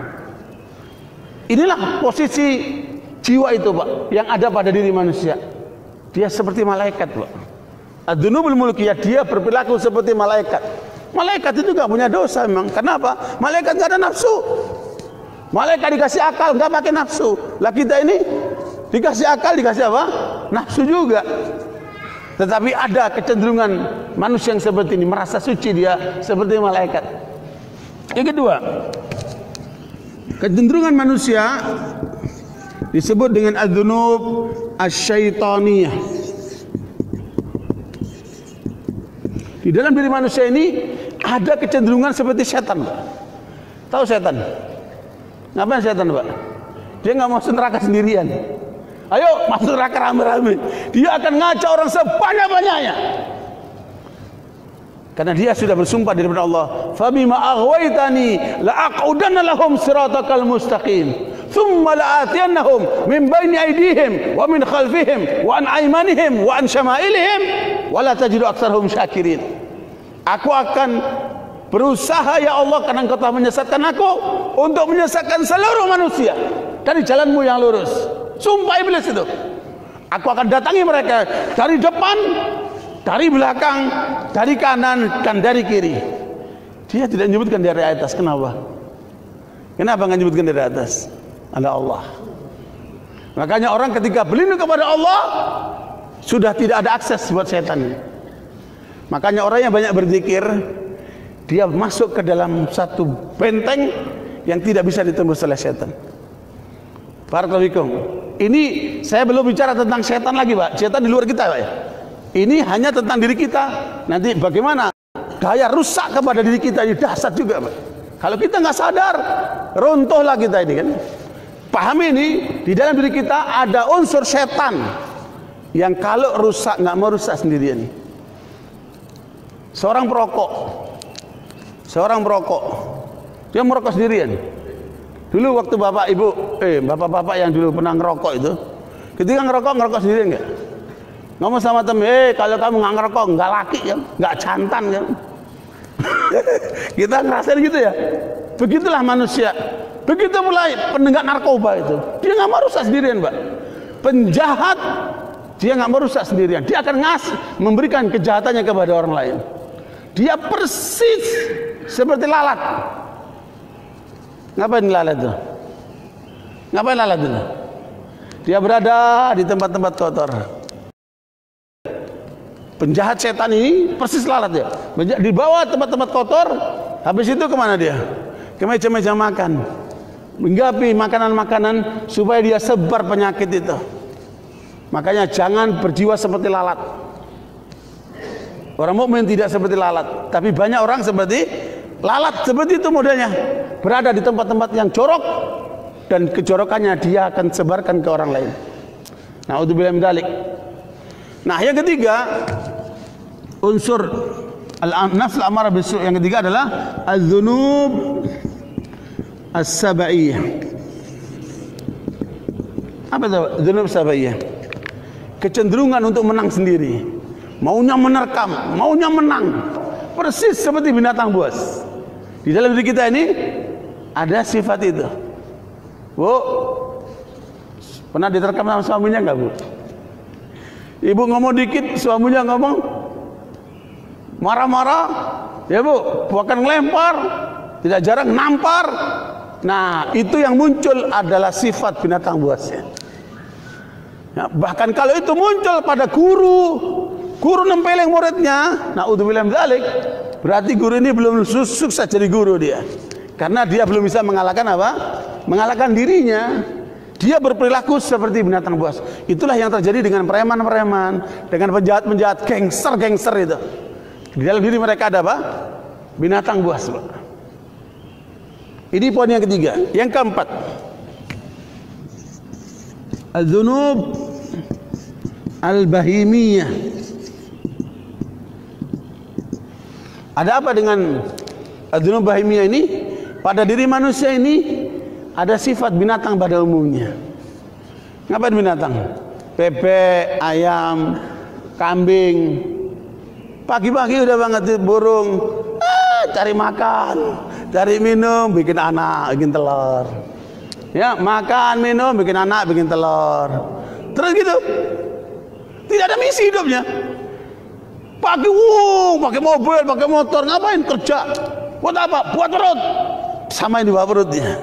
Inilah posisi jiwa itu, Pak, yang ada pada diri manusia. Dia seperti malaikat, Pak. Ad-dzunubul mulkiyah, dia berperilaku seperti malaikat. Malaikat itu gak punya dosa memang. Kenapa? Malaikat gak ada nafsu. Malaikat dikasih akal, gak pakai nafsu. Lah kita ini dikasih akal, dikasih apa? Nafsu juga. Tetapi ada kecenderungan manusia yang seperti ini, merasa suci dia seperti malaikat. Yang kedua, kecenderungan manusia disebut dengan az-dzunub asy-syaitaniyah. Di dalam diri manusia ini ada kecenderungan seperti setan. Tahu setan? Ngapain setan, Pak? Dia nggak mau masuk neraka sendirian. Ayo masuk neraka rame-rame. Dia akan ngajak orang sebanyak-banyaknya. Karena dia sudah bersumpah di depan Allah, "Fabima aghwaytani la'aqudanna lahum siratakal mustaqim, thumma la'atiyannahum min baini aydihim wa min khalfihim wa an aymanihim wa an syama'ilihim wa la tajidu aktsarahum syakirin." Aku akan berusaha ya Allah, karena Engkau telah menyesatkan aku, untuk menyesatkan seluruh manusia dari jalanmu yang lurus. Sumpah iblis itu. Aku akan datangi mereka dari depan, dari belakang, dari kanan, dan dari kiri. Dia tidak menyebutkan dari atas. Kenapa? Kenapa nggak menyebutkan dari atas? Ada Allah. Makanya orang ketika berlindung kepada Allah, Sudah tidak ada akses buat setan. Makanya orang yang banyak berzikir, dia masuk ke dalam satu benteng yang tidak bisa ditembus oleh setan. Barakallahu fikum. Ini saya belum bicara tentang setan lagi, Pak. Setan di luar kita, Pak, ya. Ini hanya tentang diri kita. Nanti bagaimana gaya rusak kepada diri kita ini dahsyat juga, Pak. Kalau kita nggak sadar, runtuhlah kita ini kan. Pahami ini, di dalam diri kita ada unsur setan yang kalau rusak nggak mau rusak sendirian. Seorang perokok, dia merokok sendirian. Dulu waktu bapak-bapak yang dulu pernah ngerokok itu, ketika ngerokok sendirian nggak? Ngomong sama temen, kalau kamu nggak ngerokok, nggak laki kan, nggak jantan kan. Kita ngerasain gitu ya. Begitulah manusia. Begitu mulai penenggak narkoba itu, dia nggak mau rusak sendirian, Pak. Penjahat, dia nggak mau rusak sendirian. Dia akan memberikan kejahatannya kepada orang lain. Dia persis seperti lalat. Ngapain lalat itu? Ngapain lalat itu? Dia berada di tempat-tempat kotor. Penjahat setan ini persis lalat ya. Di bawah tempat-tempat kotor, habis itu kemana dia? Ke meja-meja makan, menggapi makanan-makanan supaya dia sebar penyakit itu. Makanya jangan berjiwa seperti lalat. Orang mukmin tidak seperti lalat, tapi banyak orang seperti lalat. Seperti itu modelnya, berada di tempat-tempat yang jorok dan kejorokannya dia akan sebarkan ke orang lain. Na'udzubillah min dzalik. Nah, yang ketiga, unsur nafs al-amarah bisu' yang ketiga adalah az-dzunub as-sab'iyah. Apa itu dzunub sab'iyah? Kecenderungan untuk menang sendiri, maunya menerkam, maunya menang, persis seperti binatang buas. Di dalam diri kita ini ada sifat itu. Bu, pernah diterkam sama suaminya enggak, Bu? Ibu ngomong dikit, suaminya ngomong marah-marah, ya Bu, bahkan ngelempar, tidak jarang nampar. Nah, itu yang muncul adalah sifat binatang buasnya. Ya, bahkan kalau itu muncul pada guru nempeleng muridnya, na'udzubillah min dzalik, berarti guru ini belum sukses jadi guru dia. Karena dia belum bisa mengalahkan apa? Mengalahkan dirinya. Dia berperilaku seperti binatang buas. Itulah yang terjadi dengan preman-preman, dengan penjahat-penjahat, gangster-gangster itu. Di dalam diri mereka ada apa? Binatang buas, Pak. Ini poin yang ketiga. Yang keempat, az-dzunub al-bahimiyah. Ada apa dengan az-dzunub bahimiyah ini? Pada diri manusia ini ada sifat binatang pada umumnya. Ngapain binatang? Bebek, ayam, kambing. Pagi-pagi udah banget burung, cari makan, cari minum, bikin anak, bikin telur. Ya, makan, minum, bikin anak, bikin telur. Terus gitu. Tidak ada misi hidupnya. Pagi, pakai mobil, pakai motor, ngapain? Kerja. Buat apa? Buat perut. Sama yang di bawah perutnya.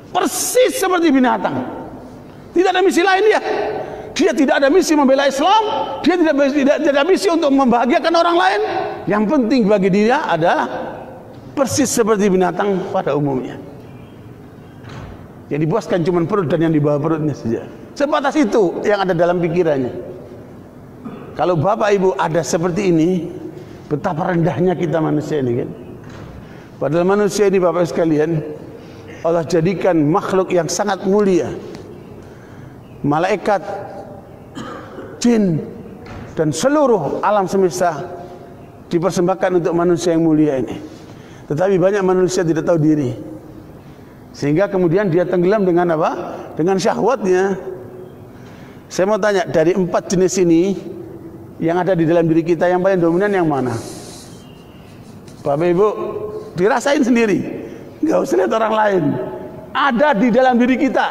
Persis seperti binatang. Tidak ada misi lain dia. Dia tidak ada misi membela Islam. Dia tidak ada misi untuk membahagiakan orang lain. Yang penting bagi dia adalah persis seperti binatang pada umumnya. Yang dibuaskan cuma perut dan yang di bawah perutnya saja. Sebatas itu yang ada dalam pikirannya. Kalau Bapak Ibu ada seperti ini, betapa rendahnya kita manusia ini kan. Padahal manusia ini Bapak sekalian, Allah jadikan makhluk yang sangat mulia. Malaikat, jin, dan seluruh alam semesta dipersembahkan untuk manusia yang mulia ini. Tetapi banyak manusia tidak tahu diri, sehingga kemudian dia tenggelam dengan apa? Dengan syahwatnya. Saya mau tanya, dari 4 jenis ini yang ada di dalam diri kita, yang paling dominan yang mana? Bapak Ibu dirasain sendiri, nggak usah lihat orang lain. Ada di dalam diri kita.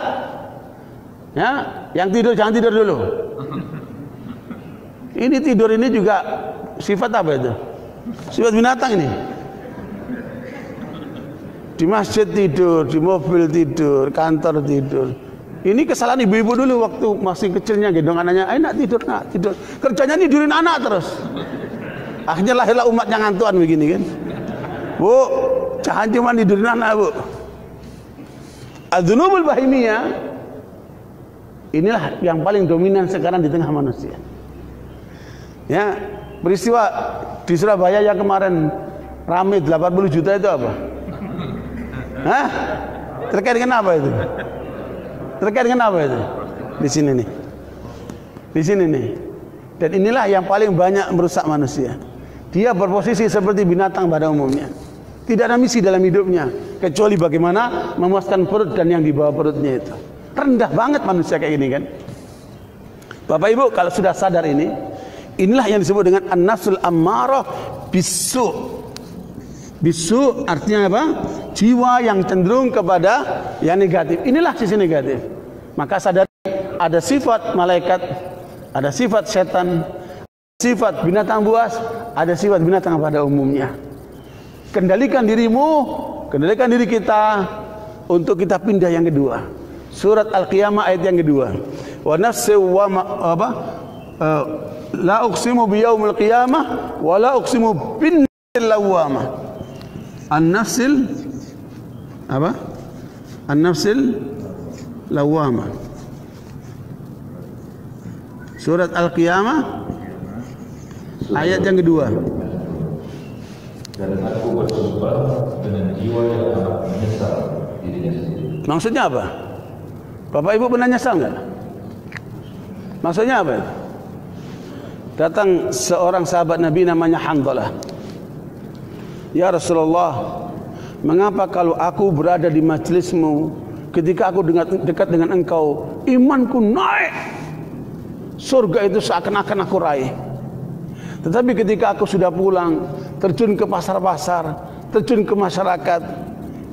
Ya, yang tidur jangan tidur dulu. Ini tidur ini juga sifat apa itu? Sifat binatang ini. Di masjid tidur, di mobil tidur, kantor tidur. Ini kesalahan ibu-ibu dulu waktu masih kecilnya gendong anaknya, ayo nak tidur, nak tidur. Kerjanya nidurin anak terus. Akhirnya lahirlah umat yang ngantuan begini kan. Bu, jangan cuma tidurin anak, Bu. Az-dzunubul bahimiyah inilah yang paling dominan sekarang di tengah manusia. Ya, peristiwa di Surabaya yang kemarin ramai 80 juta itu apa? Hah? Terkait dengan apa itu? Terkait dengan apa itu? Di sini nih. Di sini nih. Dan inilah yang paling banyak merusak manusia. Dia berposisi seperti binatang pada umumnya. Tidak ada misi dalam hidupnya kecuali bagaimana memuaskan perut dan yang di bawah perutnya itu. Rendah banget manusia kayak gini kan. Bapak Ibu kalau sudah sadar ini, inilah yang disebut dengan an-nafsul ammarah bisu. Bisu artinya apa? Jiwa yang cenderung kepada yang negatif. Inilah sisi negatif. Maka sadar ada sifat malaikat, ada sifat setan, sifat binatang buas, ada sifat binatang pada umumnya. Kendalikan dirimu, kendalikan diri kita untuk kita pindah yang kedua. Surat Al-Qiyamah ayat yang kedua. Wa nafsi wa apa? La uqsimu biyaumil qiyamah wa la uqsimu bin lawamah. An-nafsil apa? An-nafsil lawamah. Surat Al-Qiyamah ayat yang kedua. Dan aku bersumpah dengan jiwa yang amat menyesal dirinya sendiri. Maksudnya apa? Bapak Ibu pernah nyesal nggak? Maksudnya apa? Datang seorang sahabat Nabi namanya Hanzalah. Ya Rasulullah, mengapa kalau aku berada di majlismu, ketika aku dekat dengan engkau, imanku naik, surga itu seakan-akan aku raih. Tetapi ketika aku sudah pulang, terjun ke pasar-pasar, terjun ke masyarakat,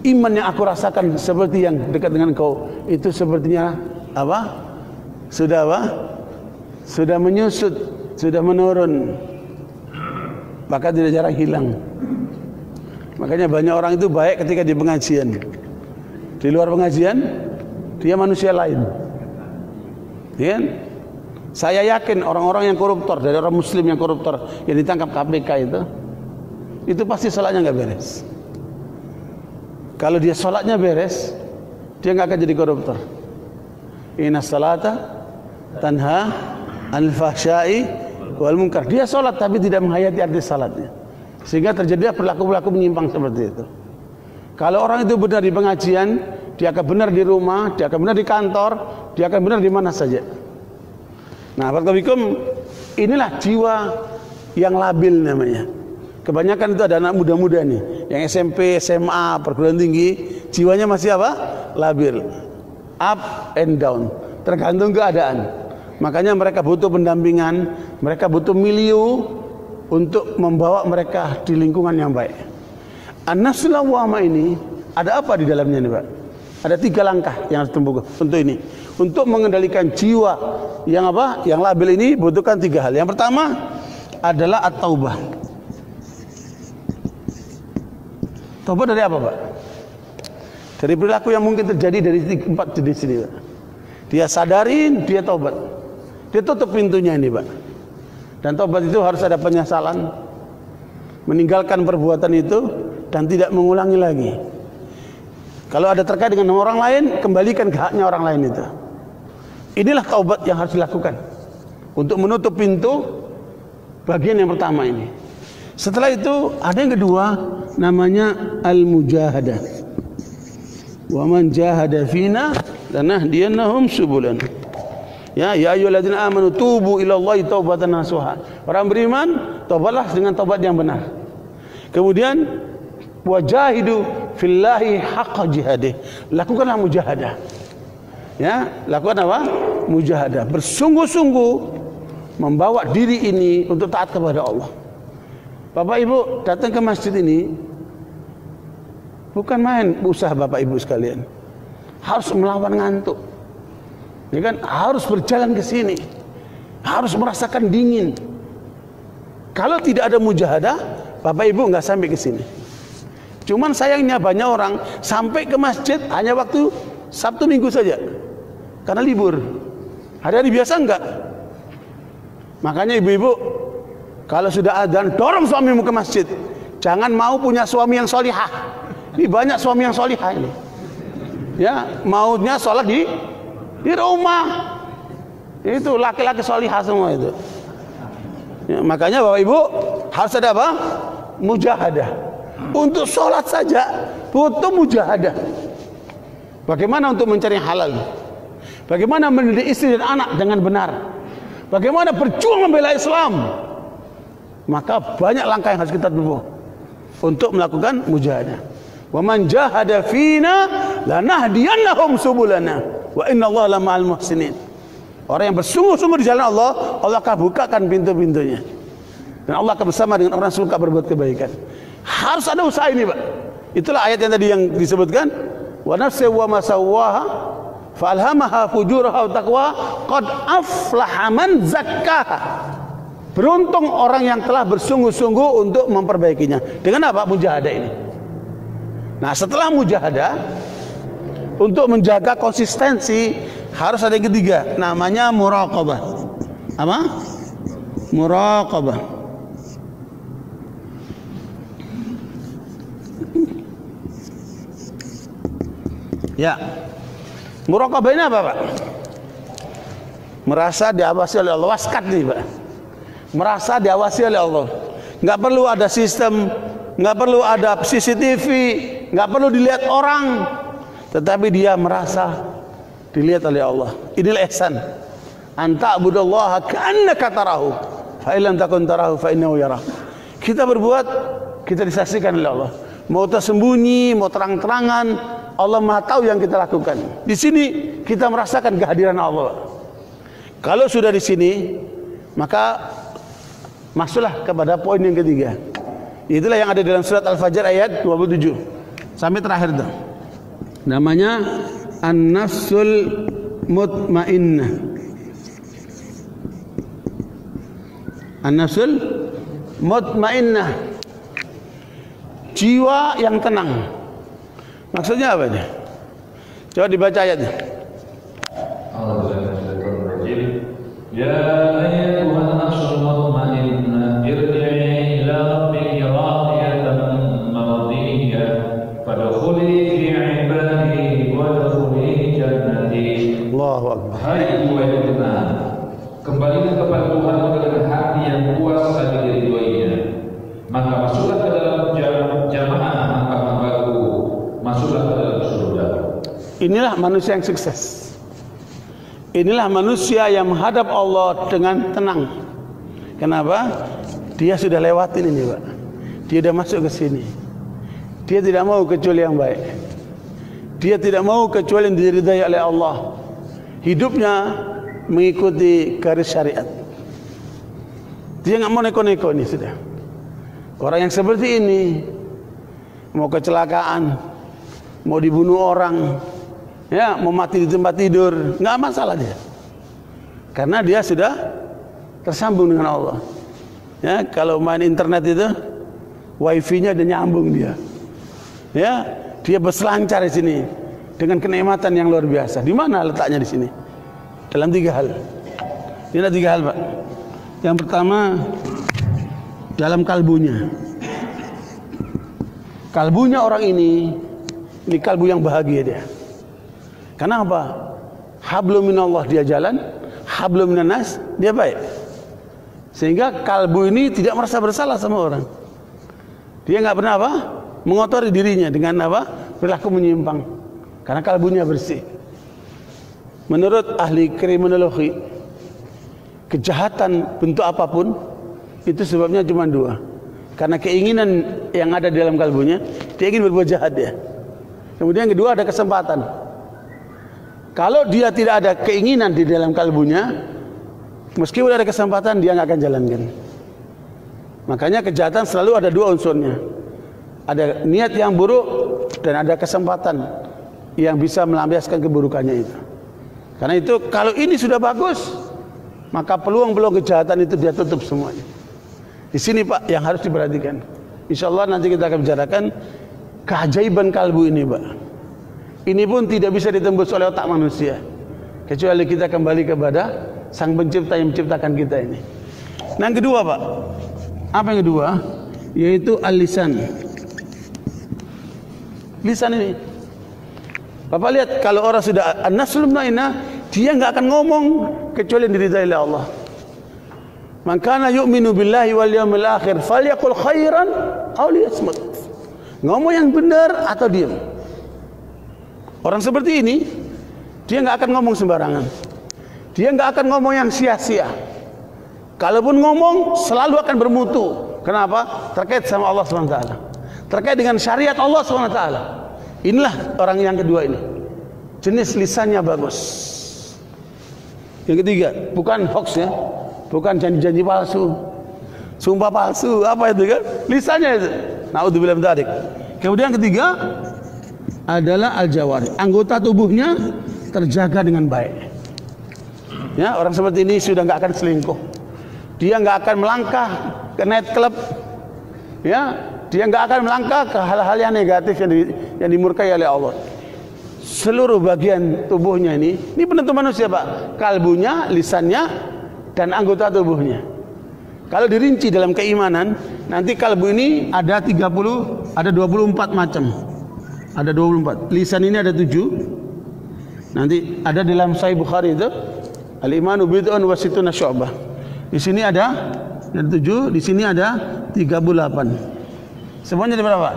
iman yang aku rasakan seperti yang dekat dengan engkau itu sepertinya apa? Sudah apa? Sudah menyusut, sudah menurun. Maka tidak jarang hilang. Makanya banyak orang itu baik ketika di pengajian. Di luar pengajian dia manusia lain. Ya? Saya yakin orang-orang yang koruptor, dari orang muslim yang koruptor yang ditangkap KPK itu pasti sholatnya nggak beres. Kalau dia sholatnya beres, dia nggak akan jadi koruptor. Inna salata tanha anil fahsyai wal munkar. Dia sholat tapi tidak menghayati arti salatnya, sehingga terjadi perilaku-perilaku menyimpang seperti itu. Kalau orang itu benar di pengajian, dia akan benar di rumah, dia akan benar di kantor, dia akan benar di mana saja. Nah, barakallahu, inilah jiwa yang labil namanya. Kebanyakan itu ada anak muda-muda nih, yang SMP, SMA, perguruan tinggi, jiwanya masih apa? Labil. Up and down, tergantung keadaan. Makanya mereka butuh pendampingan, mereka butuh milieu untuk membawa mereka di lingkungan yang baik. An-nafsul lawwamah ini ada apa di dalamnya nih, Pak? Ada 3 langkah yang harus ditempuh untuk ini. Untuk mengendalikan jiwa yang apa? Yang labil ini butuhkan 3 hal. Yang pertama adalah at-taubah. Taubat dari apa, Pak? Dari perilaku yang mungkin terjadi dari 4 jenis ini, Pak. Dia sadarin, dia taubat. Dia tutup pintunya ini, Pak. Dan taubat itu harus ada penyesalan, meninggalkan perbuatan itu dan tidak mengulangi lagi. Kalau ada terkait dengan orang lain, kembalikan ke haknya orang lain itu. Inilah taubat yang harus dilakukan untuk menutup pintu bagian yang pertama ini. Setelah itu ada yang kedua, namanya al-mujahadah. Wa man jahada fina lanahdiyannahum subulan. Ya ayyuhalladzina amanu tubu ilallahi taubatan nasuha. Orang beriman, taubatlah dengan taubat yang benar. Kemudian wajahidu fillahi haqqa jihadih. Lakukanlah mujahadah. Ya, lakukan apa? Mujahadah. Bersungguh-sungguh membawa diri ini untuk taat kepada Allah. Bapak Ibu datang ke masjid ini bukan main usaha Bapak Ibu sekalian. Harus melawan ngantuk. Ya kan? Harus berjalan ke sini. Harus merasakan dingin. Kalau tidak ada mujahadah, Bapak Ibu nggak sampai ke sini. Cuman sayangnya banyak orang sampai ke masjid hanya waktu Sabtu Minggu saja. karena libur. Hari-hari biasa enggak. Makanya ibu-ibu, kalau sudah adzan, dorong suamimu ke masjid. Jangan mau punya suami yang solihah. Ini banyak suami yang solihah ini. Ya, maunya sholat di rumah. Itu laki-laki solihah semua itu. Ya, makanya Bapak Ibu harus ada apa? Mujahadah. Untuk sholat saja butuh mujahadah. Bagaimana untuk mencari halal? Bagaimana mendidik istri dan anak dengan benar? Bagaimana berjuang membela Islam? Maka banyak langkah yang harus kita tempuh untuk melakukan mujahadah. Wa man jahada fina lanahdiyannahum subulana wa innallaha lama'al muhsinin. Orang yang bersungguh-sungguh di jalan Allah, Allah akan bukakan pintu-pintunya. Dan Allah akan bersama dengan orang yang suka berbuat kebaikan. Harus ada usaha ini, Pak. Itulah ayat yang tadi yang disebutkan, wa nafsin wa ma sawwaha fa alhamaha fujuraha wa taqwa qad aflaha man zakkaha. Beruntung orang yang telah bersungguh-sungguh untuk memperbaikinya. Dengan apa? Mujahadah ini. Nah, setelah mujahadah, untuk menjaga konsistensi harus ada yang ketiga, namanya muraqabah. Apa? Muraqabah. Ya. Muraqabah ini apa, Pak? Merasa diawasi oleh Allah. Waskat nih, Pak. Merasa diawasi oleh Allah. Nggak perlu ada sistem, nggak perlu ada CCTV, nggak perlu dilihat orang, tetapi dia merasa dilihat oleh Allah. Inilah ihsan. Anta abudallaha ka'annaka tarahu, fa illam takun tarahu fa innahu yarah. Kita berbuat, kita disaksikan oleh Allah. Mau tersembunyi, mau terang-terangan, Allah Maha tahu yang kita lakukan. Di sini kita merasakan kehadiran Allah. Kalau sudah di sini, maka masuklah kepada poin yang ketiga. Itulah yang ada dalam surat Al-Fajr ayat 27 sampai terakhir itu. Namanya An-Nafsul Mutmainnah. An-Nafsul Mutmainnah. Jiwa yang tenang. Maksudnya apa ini? Coba dibaca ayatnya. Ya ayyuhan nafsul mutmainnah irji'i ila rabbiki radiyatan mardiyah fadkhuli fi 'ibadi wadkhuli jannati. Allahu akbar. Hai jiwa yang tenang, kembalilah kepada Tuhan dengan hati yang puas dan diridhoinya. Maka masuklah ke dalam jamaah hamba-hambaku, masuklah ke dalam surga. Inilah manusia yang sukses. Inilah manusia yang menghadap Allah dengan tenang. Kenapa? Dia sudah lewatin ini, Pak. Dia sudah masuk ke sini. Dia tidak mau kecuali yang baik. Dia tidak mau kecuali yang diridai oleh Allah. Hidupnya mengikuti garis syariat. Dia nggak mau neko-neko ini sudah. Orang yang seperti ini mau kecelakaan, mau dibunuh orang, ya, mau mati di tempat tidur, nggak masalah dia, karena dia sudah tersambung dengan Allah. Ya, kalau main internet itu, wifi-nya udah nyambung dia. Ya, dia berselancar di sini dengan kenikmatan yang luar biasa. Di mana letaknya di sini? Dalam tiga hal. Ini ada tiga hal, Pak. Yang pertama, dalam kalbunya. Kalbunya orang ini kalbu yang bahagia dia. Kenapa? Hablum minallah dia jalan, hablum minannas dia baik. Sehingga kalbu ini tidak merasa bersalah sama orang. Dia nggak pernah apa? Mengotori dirinya dengan apa? Perilaku menyimpang. Karena kalbunya bersih. Menurut ahli kriminologi, kejahatan bentuk apapun itu sebabnya cuma dua. Karena keinginan yang ada di dalam kalbunya, dia ingin berbuat jahat dia. Kemudian yang kedua ada kesempatan. Kalau dia tidak ada keinginan di dalam kalbunya, meskipun ada kesempatan dia nggak akan jalankan. Makanya kejahatan selalu ada dua unsurnya. Ada niat yang buruk dan ada kesempatan yang bisa melampiaskan keburukannya itu. Karena itu kalau ini sudah bagus, maka peluang-peluang kejahatan itu dia tutup semuanya. Di sini, Pak, yang harus diperhatikan. Insya Allah nanti kita akan bicarakan keajaiban kalbu ini, Pak. Ini pun tidak bisa ditembus oleh otak manusia. kecuali kita kembali kepada Sang Pencipta yang menciptakan kita ini. Nah, yang kedua, Pak, apa yang kedua? Yaitu al-lisan. Lisan ini, Bapak lihat, kalau orang sudah an-nafsul mutmainnah, dia enggak akan ngomong kecuali yang diridai oleh Allah. Man kana yu'minu billahi wal yawmil akhir falyaqul khairan aw liyasmut. Ngomong yang benar atau diam. Orang seperti ini, dia enggak akan ngomong sembarangan. Dia enggak akan ngomong yang sia-sia. Kalaupun ngomong, selalu akan bermutu. Kenapa? Terkait sama Allah SWT, terkait dengan syariat Allah SWT. Inilah orang yang kedua ini, jenis lisannya bagus. Yang ketiga, bukan hoax ya, bukan janji-janji palsu, sumpah palsu, apa itu kan? Lisannya itu. Naudzubillah min dzalik. Kemudian yang ketiga adalah al-jawari, anggota tubuhnya terjaga dengan baik. Ya, orang seperti ini sudah nggak akan selingkuh. Dia nggak akan melangkah ke night club. Ya, dia nggak akan melangkah ke hal-hal yang negatif yang dimurkai oleh Allah. Seluruh bagian tubuhnya ini penentu manusia, Pak. Kalbunya, lisannya, dan anggota tubuhnya. Kalau dirinci dalam keimanan, nanti kalbu ini ada 24 macam. Ada 24. Lisan ini ada 7. Nanti ada dalam Sahih Bukhari itu, al-imanu bid'un wa sittuna syu'bah. Di sini ada 7, di sini ada 38. Semuanya ada berapa?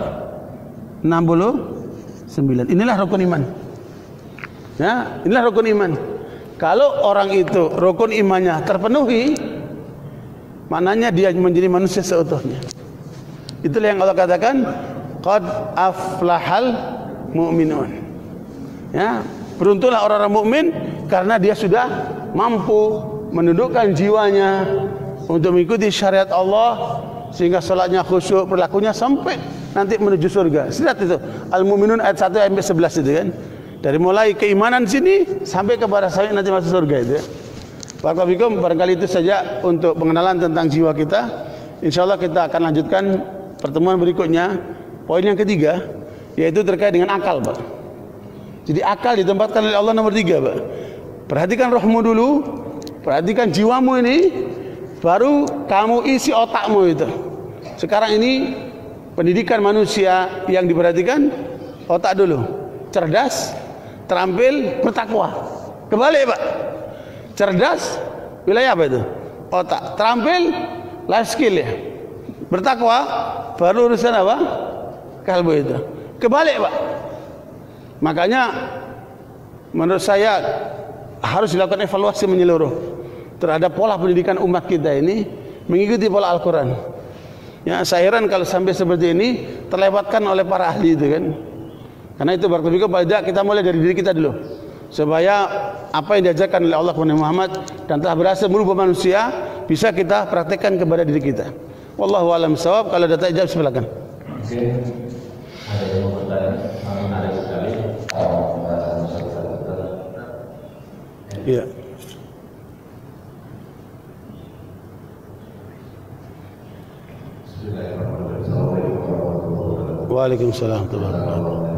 69. Inilah rukun iman. Ya, inilah rukun iman. Kalau orang itu rukun imannya terpenuhi, maknanya dia menjadi manusia seutuhnya. Itulah yang Allah katakan, qad aflahal mu'minun. Ya, beruntunglah orang-orang mukmin karena dia sudah mampu menundukkan jiwanya untuk mengikuti syariat Allah, sehingga salatnya khusyuk, perilakunya sampai nanti menuju surga. Lihat itu Al-Mu'minun ayat 1 sampai 11 itu kan. Dari mulai keimanan sini sampai kepada sampai nanti masuk surga itu ya. Barakallahu, barangkali itu saja untuk pengenalan tentang jiwa kita. Insyaallah kita akan lanjutkan pertemuan berikutnya. Poin yang ketiga yaitu terkait dengan akal, Pak. Jadi akal ditempatkan oleh Allah nomor 3, Pak. Perhatikan rohmu dulu, perhatikan jiwamu ini, baru kamu isi otakmu itu. Sekarang ini pendidikan manusia yang diperhatikan otak dulu. Cerdas, terampil, bertakwa. Kebalik, Pak. Cerdas, wilayah apa itu? Otak. Terampil, life skill ya. Bertakwa, baru urusan apa? Kalbu itu. Kebalik, Pak. Makanya menurut saya harus dilakukan evaluasi menyeluruh terhadap pola pendidikan umat kita ini mengikuti pola Al-Quran. Ya, saya heran kalau sampai seperti ini terlewatkan oleh para ahli itu kan. Karena itu barakallahu fikum, kita mulai dari diri kita dulu, supaya apa yang diajarkan oleh Allah kepada Muhammad dan telah berhasil merubah manusia bisa kita praktekkan kepada diri kita. Wallahu a'lam bishawab. Kalau ada tanya jawab silakan. Oke. Ada yang mau bertanya? Menarik sekali. Iya. Waalaikumsalam warahmatullahi wabarakatuh.